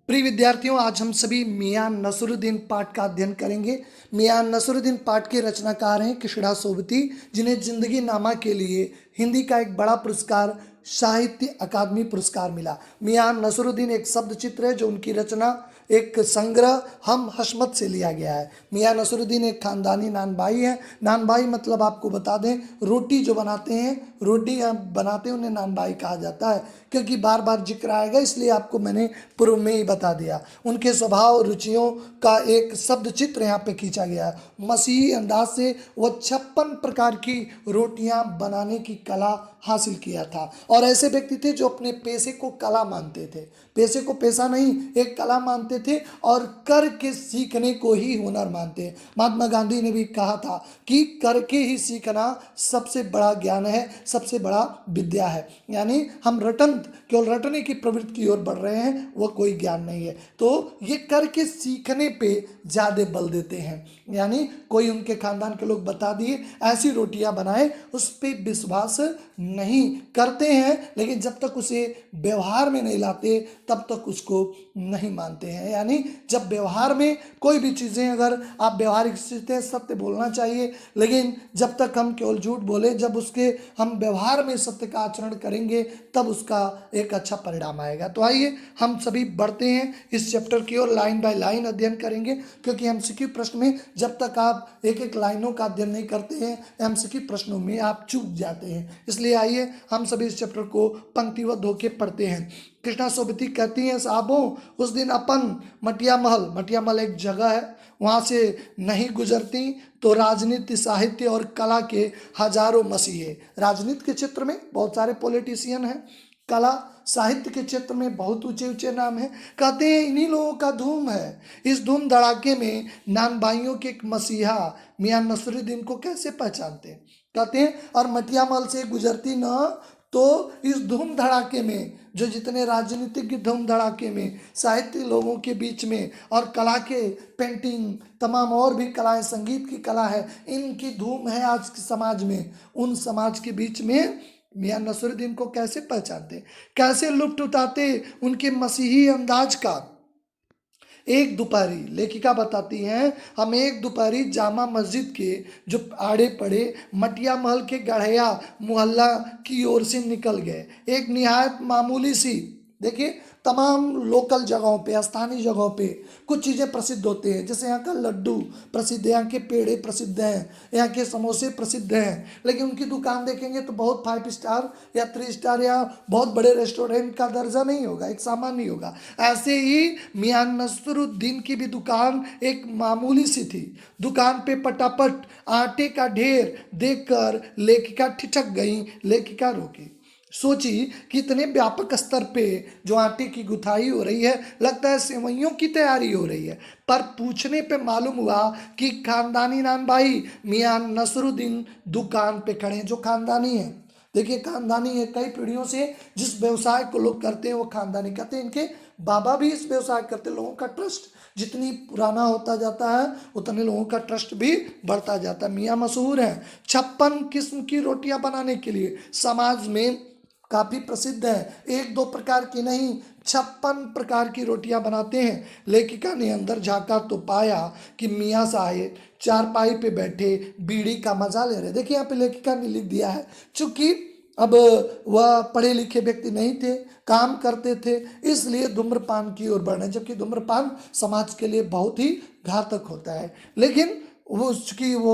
प्रिय विद्यार्थियों, आज हम सभी मियां नसरुद्दीन पाठ का अध्ययन करेंगे। मियां नसरुद्दीन पाठ के रचनाकार हैं कृष्णा सोबती, जिन्हें जिंदगी नामा के लिए हिंदी का एक बड़ा पुरस्कार साहित्य अकादमी पुरस्कार मिला। मियां नसरुद्दीन एक शब्द चित्र है जो उनकी रचना एक संग्रह हम हशमत से लिया गया है। मियां नसरुद्दीन एक खानदानी नानबाई है। नानबाई मतलब आपको बता दें, रोटी जो बनाते हैं, रोटी बनाते हैं उन्हें नानबाई कहा जाता है। क्योंकि बार बार जिक्र आएगा इसलिए आपको मैंने पूर्व में ही बता दिया। उनके स्वभाव रुचियों का एक शब्द चित्र यहाँ पे खींचा गया है। मसीही अंदाज से वह 56 प्रकार की रोटियां बनाने की कला हासिल किया था। और ऐसे व्यक्ति थे जो अपने पेशे को कला मानते थे, पेशे को पेशा नहीं एक कला मानते थे, और करके सीखने को ही हुनर मानते हैं। महात्मा गांधी ने भी कहा था कि करके ही सीखना सबसे बड़ा ज्ञान है, सबसे बड़ा विद्या है। यानी हम केवल रटने की प्रवृत्ति की ओर बढ़ रहे हैं, वह कोई ज्ञान नहीं है। तो ये करके सीखने पे ज़्यादा बल देते हैं। यानी कोई उनके खानदान के लोग बता दिए ऐसी रोटियां बनाए, उस पर विश्वास नहीं करते हैं, लेकिन जब तक उसे व्यवहार में नहीं लाते तब तक उसको नहीं मानते हैं। यानी जब व्यवहार में कोई भी चीज़ें, अगर आप व्यवहारिक स्थिति हैं, सत्य बोलना चाहिए, लेकिन जब तक हम केवल झूठ बोले, जब उसके हम व्यवहार में सत्य का आचरण करेंगे तब उसका एक अच्छा परिणाम आएगा। तो आइए हम सभी बढ़ते हैं इस चैप्टर की ओर, लाइन बाय लाइन अध्ययन करेंगे। क्योंकि एमसीक्यू प्रश्न में जब तक आप एक एक लाइनों का अध्ययन नहीं करते हैं, एमसीक्यू प्रश्नों में आप चूक जाते हैं। इसलिए आइए हम सभी इस चैप्टर को पंक्तिबद्ध होकर पढ़ते हैं। कृष्णा सोबती कहती हैं, साहबों उस दिन अपन मटिया महल एक जगह है, वहाँ से नहीं गुजरती तो राजनीति, साहित्य और कला के हजारों मसीहे। राजनीति के क्षेत्र में बहुत सारे पॉलिटिशियन हैं, कला साहित्य के क्षेत्र में बहुत ऊंचे ऊंचे नाम हैं। कहते हैं इन्हीं लोगों का धूम है। इस धूम धड़ाके में नानबाइयों के एक मसीहा मियां नसरुद्दीन को कैसे पहचानते हैं। कहते हैं और मटिया महल से गुजरती न तो इस धूम धड़ाके में, जो जितने राजनीतिक धूम धड़ाके में, साहित्य लोगों के बीच में, और कला के पेंटिंग, तमाम और भी कलाएं, संगीत की कला है, इनकी धूम है आज के समाज में। उन समाज के बीच में मियां नसरुद्दीन को कैसे पहचानते, कैसे लुत्फ उठाते उनके मसीही अंदाज का। एक दोपहरी, लेखिका बताती हैं, हम एक दोपहरी जामा मस्जिद के जो आड़े पड़े मटिया महल के गढ़िया मोहल्ला की ओर से निकल गए। एक निहायत मामूली सी, देखिए तमाम लोकल जगहों पे, स्थानीय जगहों पे कुछ चीज़ें प्रसिद्ध होते हैं। जैसे यहाँ का लड्डू प्रसिद्ध है, यहाँ के पेड़े प्रसिद्ध हैं, यहाँ के समोसे प्रसिद्ध हैं, लेकिन उनकी दुकान देखेंगे तो बहुत 5 स्टार या 3 स्टार या बहुत बड़े रेस्टोरेंट का दर्जा नहीं होगा, एक सामान्य होगा। ऐसे ही मियां नसरुद्दीन की भी दुकान एक मामूली सी थी। दुकान पे पटापट आटे का ढेर देखकर लेखिका ठिठक गई। लेखिका रोकी, सोची कि इतने व्यापक स्तर पे जो आटे की गुथाई हो रही है, लगता है सेवइयों की तैयारी हो रही है। पर पूछने पे मालूम हुआ कि खानदानी नानबाई मियां नसरुद्दीन दुकान पे खड़े हैं। जो खानदानी है, देखिए खानदानी है, कई पीढ़ियों से जिस व्यवसाय को लोग करते हैं वो खानदानी कहते हैं। इनके बाबा भी इस व्यवसाय करते। लोगों का ट्रस्ट जितनी पुराना होता जाता है उतने लोगों का ट्रस्ट भी बढ़ता जाता है। मियाँ मशहूर हैं 56 किस्म की रोटियां बनाने के लिए, समाज में काफ़ी प्रसिद्ध है। एक दो प्रकार की नहीं, 56 प्रकार की रोटियां बनाते हैं। लेखिका ने अंदर झांका तो पाया कि मियाँ साहेब चारपाई पे बैठे बीड़ी का मजा ले रहे। देखिए यहाँ पे लेखिका ने लिख दिया है, चूंकि अब वह पढ़े लिखे व्यक्ति नहीं थे, काम करते थे, इसलिए धूम्रपान की ओर बढ़े, जबकि धूम्रपान समाज के लिए बहुत ही घातक होता है। लेकिन वो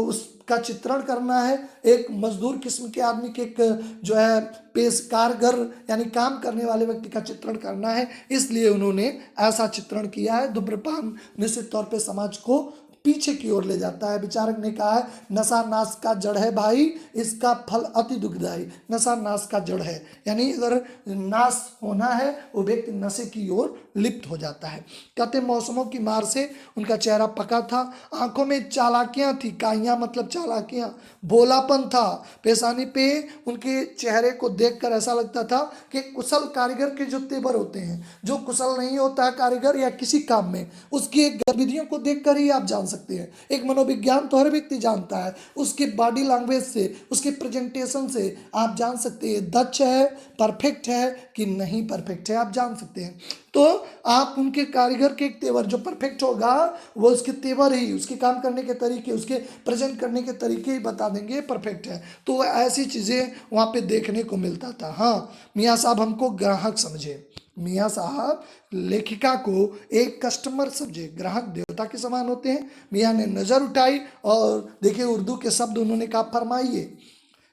उसका चित्रण करना है एक मजदूर किस्म के आदमी के, एक जो है पेश कारगर यानी काम करने वाले व्यक्ति का चित्रण करना है, इसलिए उन्होंने ऐसा चित्रण किया है। धूम्रपान निश्चित तौर पे समाज को पीछे की ओर ले जाता है। विचारक ने कहा है, नशा नाश का जड़ है भाई, इसका फल अति दुखदायी। नशा नाश का जड़ है, यानी अगर नाश होना है वो व्यक्ति नशे की ओर लिप्त हो जाता है। कहते मौसमों की मार से उनका चेहरा पका था, आंखों में चालाकियां थी, काइयां मतलब चालाकियां, भोलापन था। पेशानी पे उनके चेहरे को देखकर ऐसा लगता था कि कुशल कारीगर के जो तेवर होते हैं, जो कुशल नहीं होता है कारीगर या किसी काम में, उसकी एक गतिविधियों को देखकर ही आप जान सकते हैं। एक मनोविज्ञान तो हर व्यक्ति जानता है, उसके बॉडी लैंग्वेज से, उसके प्रेजेंटेशन से आप जान सकते हैं दक्ष है, परफेक्ट है कि नहीं परफेक्ट है, आप जान सकते हैं। तो आप उनके कारीगर के एक तेवर, जो परफेक्ट होगा वो उसके तेवर ही, उसके काम करने के तरीके, उसके प्रेजेंट करने के तरीके ही बता देंगे परफेक्ट है। तो ऐसी चीज़ें वहाँ पे देखने को मिलता था। हाँ, मियाँ साहब हमको ग्राहक समझे, मियाँ साहब लेखिका को एक कस्टमर समझे, ग्राहक देवता के समान होते हैं। मियाँ ने नज़र उठाई और देखिए उर्दू के शब्द उन्होंने कहा, फरमाइए।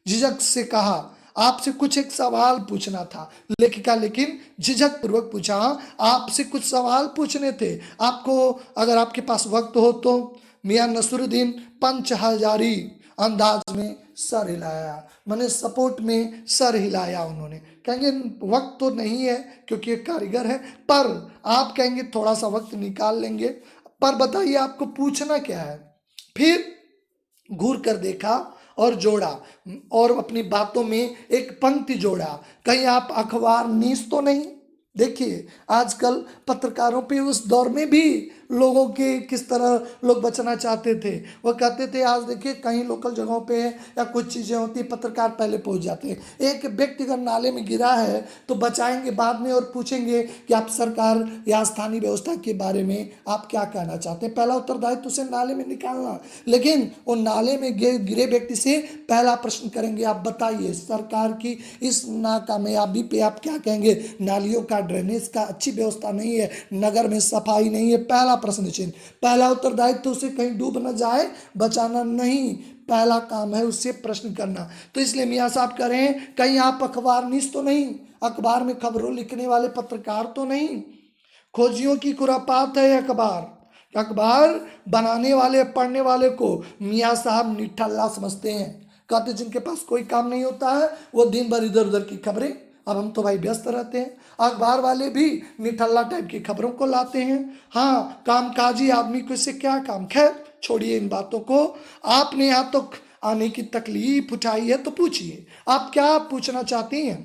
झिझक से कहा, आपसे कुछ एक सवाल पूछना था। लेखिका लेकिन झिझक पूर्वक पूछा, आपसे कुछ सवाल पूछने थे, आपको अगर आपके पास वक्त हो तो। मियाँ नसरुद्दीन पंच हजारी अंदाज में सर हिलाया, मैंने सपोर्ट में सर हिलाया। उन्होंने कहेंगे वक्त तो नहीं है क्योंकि एक कारीगर है, पर आप कहेंगे थोड़ा सा वक्त निकाल लेंगे, पर बताइए आपको पूछना क्या है। फिर घूर कर देखा और जोड़ा, और अपनी बातों में एक पंक्ति जोड़ा, कहीं आप अखबार नीस तो नहीं। देखिए आजकल पत्रकारों पे उस दौर में भी लोगों के किस तरह लोग बचना चाहते थे। वो कहते थे, आज देखिए कहीं लोकल जगहों पे या कुछ चीज़ें होती, पत्रकार पहले पहुंच जाते हैं। एक व्यक्ति अगर नाले में गिरा है तो बचाएंगे बाद में और पूछेंगे कि आप सरकार या स्थानीय व्यवस्था के बारे में आप क्या कहना चाहते हैं। पहला उत्तरदायित्व उसे नाले में निकालना, लेकिन वो नाले में गिरे व्यक्ति से पहला प्रश्न करेंगे, आप बताइए सरकार की इस नाकामयाबी पे आप क्या कहेंगे। नालियों का, ड्रेनेज का अच्छी व्यवस्था नहीं है, नगर में सफाई नहीं है, पहला प्रश्न चिन्ह, पहला उत्तरदायित्व उसे कहीं डूब न जाए, बचाना नहीं, पहला काम है उससे प्रश्न करना। तो इसलिए मियाँ साहब कह रहे हैं कहीं आप अखबार नीस तो नहीं, अखबार में खबरों लिखने वाले पत्रकार तो नहीं, खोजियों की खुरापात है अखबार। अखबार बनाने वाले, पढ़ने वाले को मियाँ साहब निठल्ला समझते हैं। कहते जिनके पास कोई काम नहीं होता है वो दिन भर इधर उधर की खबरें, अब हम तो भाई व्यस्त रहते हैं। अखबार वाले भी निठल्ला टाइप की खबरों को लाते हैं। हाँ, कामकाजी आदमी को इससे क्या काम। खैर छोड़िए इन बातों को। आपने यहाँ तो आने की तकलीफ उठाई है तो पूछिए, आप क्या पूछना चाहती हैं।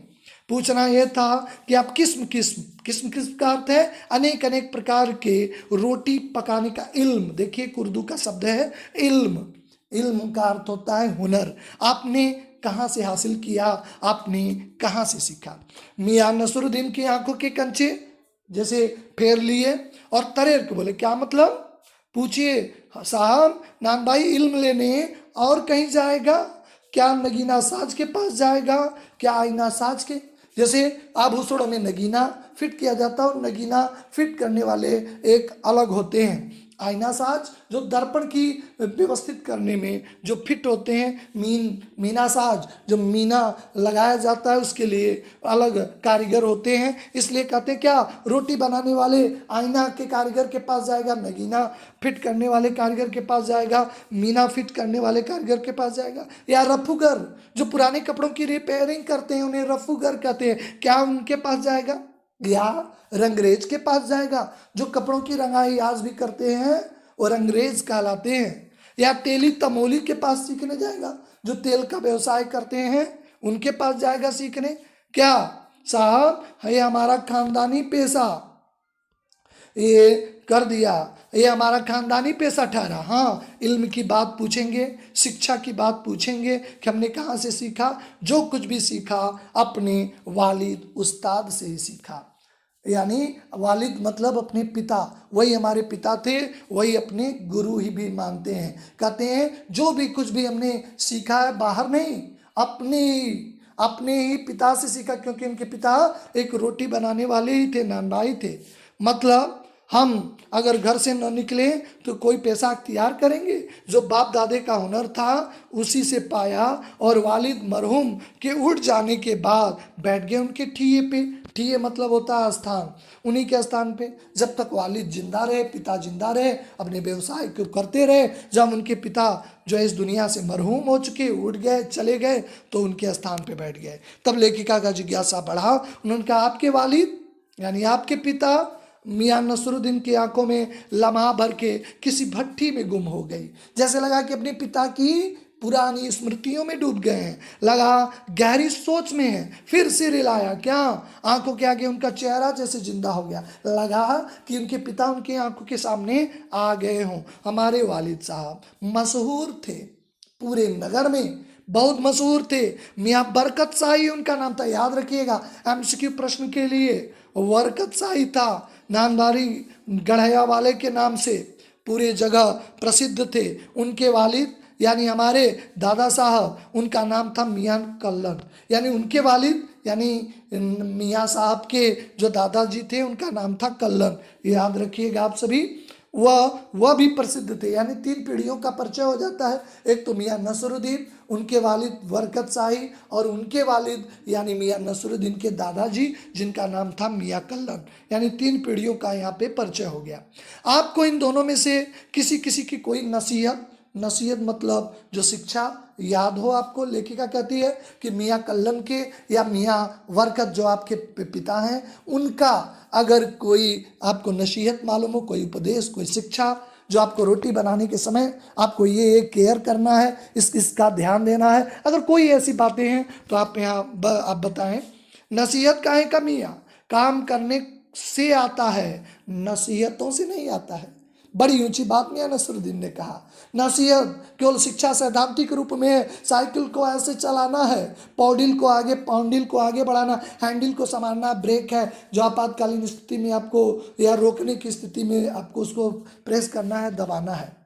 पूछना यह था कि आप किस्म किस्म किस्म किस्म का अर्थ है अनेक अनेक प्रकार के रोटी पकाने का इल्म। देखिए उर्दू का शब्द है इल्म, इल्म का अर्थ होता है हुनर। आपने कहाँ से हासिल किया, आपने कहाँ से सीखा। मियाँ नसरुद्दीन की आंखों के कंचे जैसे फेर लिए और तरेर के बोले, क्या मतलब। पूछिए साहब, नान भाई इल्म लेने और कहीं जाएगा क्या, नगीना साज के पास जाएगा क्या, आईना साज के। जैसे आभूषणों में नगीना फिट किया जाता है और नगीना फिट करने वाले एक अलग होते हैं। आईना साज जो दर्पण की व्यवस्थित करने में जो फिट होते हैं। मीना साज जो मीना लगाया जाता है उसके लिए अलग कारीगर होते हैं। इसलिए कहते हैं क्या, रोटी बनाने वाले आईना के कारीगर के पास जाएगा, नगीना फिट करने वाले कारीगर के पास जाएगा, मीना फिट करने वाले कारीगर के पास जाएगा। या रफूगर जो पुराने कपड़ों की रिपेयरिंग करते हैं उन्हें रफूगर कहते हैं, क्या उनके पास जाएगा। या रंगरेज के पास जाएगा, जो कपड़ों की रंगाई आज भी करते हैं वो रंगरेज कहलाते हैं। या तेली तमोली के पास सीखने जाएगा, जो तेल का व्यवसाय करते हैं उनके पास जाएगा सीखने। क्या साहब, ये हमारा खानदानी पेशा, ये कर दिया, ये हमारा खानदानी पेशा ठहरा। हाँ, इल्म की बात पूछेंगे, शिक्षा की बात पूछेंगे कि हमने कहाँ से सीखा। जो कुछ भी सीखा अपने वालिद उस्ताद से ही सीखा। यानी वालिद मतलब अपने पिता, वही हमारे पिता थे, वही अपने गुरु ही भी मानते हैं। कहते हैं जो भी कुछ भी हमने सीखा है बाहर नहीं, अपने ही पिता से सीखा, क्योंकि उनके पिता एक रोटी बनाने वाले ही थे, नानभाई थे। मतलब हम अगर घर से न निकले तो कोई पेशा अख्तियार करेंगे। जो बाप दादे का हुनर था उसी से पाया, और वालिद मरहूम के उठ जाने के बाद बैठ गए उनके ठिये पे। ठिये मतलब होता है स्थान, उन्हीं के स्थान पे जब तक वालिद जिंदा रहे, पिता जिंदा रहे, अपने व्यवसाय को करते रहे। जब उनके पिता जो है इस दुनिया से मरहूम हो चुके, उठ गए, चले गए, तो उनके स्थान पे बैठ गए। तब लेखिका का जिज्ञासा बढ़ा। उन्होंने कहा आपके वालिद यानी आपके पिता। मियाँ नसरुद्दीन की आंखों में लम्हा भर के किसी भट्ठी में गुम हो गई। जैसे लगा कि अपने पिता की पुरानी स्मृतियों में डूब गए हैं, लगा गहरी सोच में है। फिर सिर हिलाया, क्या आंखों के आगे उनका चेहरा जैसे जिंदा हो गया। लगा कि उनके पिता उनके आंखों के सामने आ गए हों। हमारे वालिद साहब मशहूर थे पूरे नगर में, बहुत मशहूर थे। मियाँ बरकत शाही उनका नाम था, याद रखिएगा एमसीक्यू प्रश्न के लिए। बरकत शाही था, नानबारी गढ़या वाले के नाम से पूरे जगह प्रसिद्ध थे। उनके वालिद यानी हमारे दादा साहब, उनका नाम था मियाँ कल्लन, यानी उनके वालिद यानी मियाँ साहब के जो दादाजी थे उनका नाम था कल्लन, याद रखिएगा आप सभी। वह भी प्रसिद्ध थे, यानी 3 पीढ़ियों का परिचय हो जाता है। एक तो मियाँ नसरुद्दीन, उनके वालिद बरकत शाही, और उनके वालिद यानी मियाँ नसरुद्दीन के दादाजी जिनका नाम था मियाँ कल्लन, यानी 3 पीढ़ियों का यहाँ पे परिचय हो गया। आपको इन दोनों में से किसी किसी की कोई नसीहत, नसीहत मतलब जो शिक्षा याद हो आपको। लेखिका कहती है कि मियाँ कल्लन के या मियाँ बरकत जो आपके पिता हैं, उनका अगर कोई आपको नसीहत मालूम हो, कोई उपदेश, कोई शिक्षा जो आपको रोटी बनाने के समय आपको ये केयर करना है, इसका ध्यान देना है, अगर कोई ऐसी बातें हैं तो आप यहाँ आप बताएं। नसीहत काहे का मियाँ, काम करने से आता है, नसीहतों से नहीं आता है। बड़ी ऊंची बात मियाँ नसरुद्दीन ने कहा। नसीहत केवल शिक्षा सैद्धांतिक रूप में है, साइकिल को ऐसे चलाना है, पौडिल को आगे बढ़ाना, हैंडल को संभालना, ब्रेक है जो आपातकालीन स्थिति में आपको या रोकने की स्थिति में आपको उसको प्रेस करना है, दबाना है।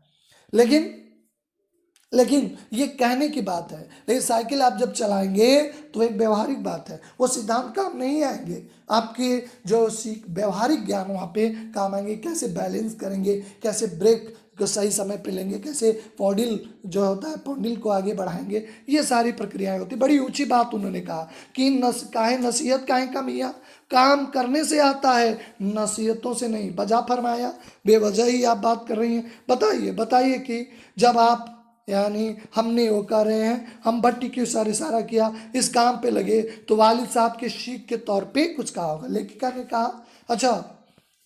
लेकिन ये कहने की बात है, लेकिन साइकिल आप जब चलाएंगे तो एक व्यवहारिक बात है, वो सिद्धांत काम नहीं आएंगे। आपके जो व्यवहारिक ज्ञान वहाँ पे काम आएंगे, कैसे बैलेंस करेंगे, कैसे ब्रेक को सही समय पे लेंगे, कैसे पॉडिल जो होता है पॉडिल को आगे बढ़ाएंगे, ये सारी प्रक्रियाएं होती। बड़ी ऊंची बात उन्होंने कहा कि नसीहत काहे का मियाँ, काम करने से आता है, नसीहतों से नहीं। बजा फरमाया, बेवजह ही आप बात कर रही हैं। बताइए कि जब आप यानी हमने वो कर रहे हैं, हम भट्टी के इशारा किया, इस काम पे लगे, तो वालिद साहब के सीख के तौर पे कुछ कहा होगा। लेखिका ने कहा अच्छा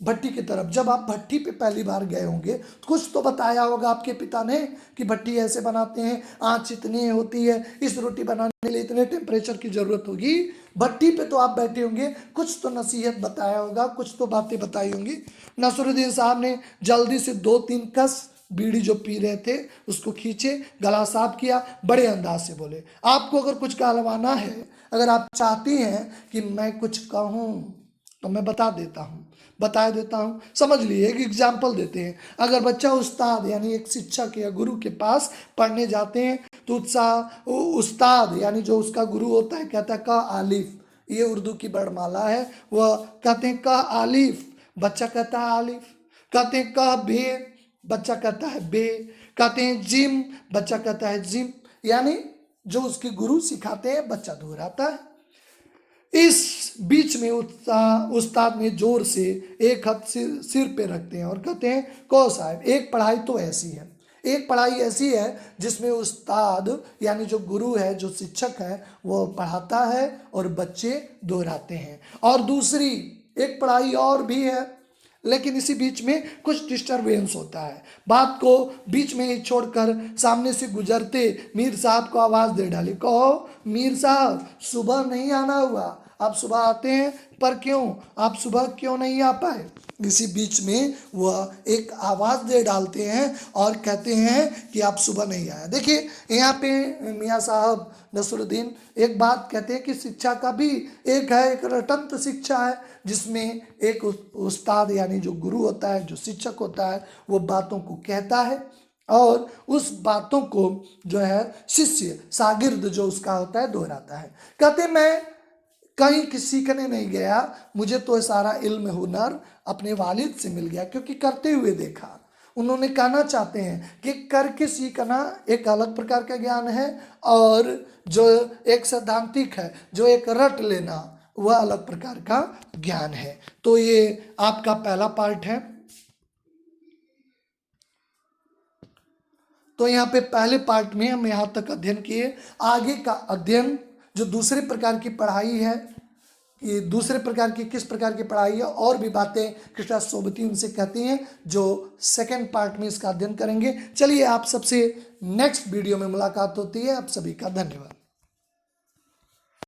भट्टी की तरफ, जब आप भट्टी पे पहली बार गए होंगे तो कुछ तो बताया होगा आपके पिता ने कि भट्टी ऐसे बनाते हैं, आँच इतनी होती है, इस रोटी बनाने के लिए इतने टेम्परेचर की ज़रूरत होगी। भट्टी पे तो आप बैठे होंगे, कुछ तो नसीहत बताया होगा, कुछ तो बातें बताई होंगी। नसरुद्दीन साहब ने जल्दी से 2-3 कस बीड़ी जो पी रहे थे उसको खींचे, गला साफ किया, बड़े अंदाज से बोले आपको अगर कुछ कहलवाना है, अगर आप चाहती हैं कि मैं कुछ कहूँ तो मैं बता देता हूँ। समझ लिए, एक एग्जाम्पल देते हैं। अगर बच्चा उस्ताद यानी एक शिक्षक या गुरु के पास पढ़ने जाते हैं तो उस्ताद यानी जो उसका गुरु होता है कहता है का आलिफ, ये उर्दू की वर्णमाला है, वह कहते हैं का आलिफ, बच्चा कहता है आलिफ, कहते हैं का बे, बच्चा कहता है बे, कहते हैं जिम, बच्चा कहता है जिम, यानी जो उसके गुरु सिखाते हैं बच्चा दोहराता है। इस बीच में उस्ताद में जोर से एक हाथ सिर पे रखते हैं और कहते हैं को साहब, एक पढ़ाई ऐसी है जिसमें उस्ताद यानी जो गुरु है, जो शिक्षक है, वो पढ़ाता है और बच्चे दोहराते हैं। और दूसरी एक पढ़ाई और भी है, लेकिन इसी बीच में कुछ डिस्टरबेंस होता है। बात को बीच में ही छोड़कर सामने से गुजरते मीर साहब को आवाज़ दे डाली, कहो मीर साहब सुबह नहीं आना हुआ, आप सुबह आते हैं पर क्यों, आप सुबह क्यों नहीं आ पाए। इसी बीच में वह एक आवाज़ दे डालते हैं और कहते हैं कि आप सुबह नहीं आए। देखिए यहाँ पे मियाँ साहब नसरुद्दीन एक बात कहते हैं कि शिक्षा का भी एक रटंत शिक्षा है, जिसमें एक उस्ताद यानी जो गुरु होता है, जो शिक्षक होता है, वो बातों को कहता है और उस बातों को जो है शिष्य शागिर्द जो उसका होता है दोहराता है। कहते मैं कहीं सीखने नहीं गया, मुझे तो सारा इल्म हुनर अपने वालिद से मिल गया, क्योंकि करते हुए देखा। उन्होंने कहना चाहते हैं कि करके सीखना एक अलग प्रकार का ज्ञान है और जो एक सैद्धांतिक है, जो एक रट लेना, वह अलग प्रकार का ज्ञान है। तो ये आपका पहला पार्ट है। तो यहाँ पे पहले पार्ट में हम यहाँ तक अध्ययन किए। आगे का अध्ययन जो दूसरे प्रकार की पढ़ाई है, ये दूसरे प्रकार की किस प्रकार की पढ़ाई है, और भी बातें कृष्णा सोबती उनसे कहती हैं, जो सेकंड पार्ट में इसका अध्ययन करेंगे। चलिए आप सबसे नेक्स्ट वीडियो में मुलाकात होती है। आप सभी का धन्यवाद।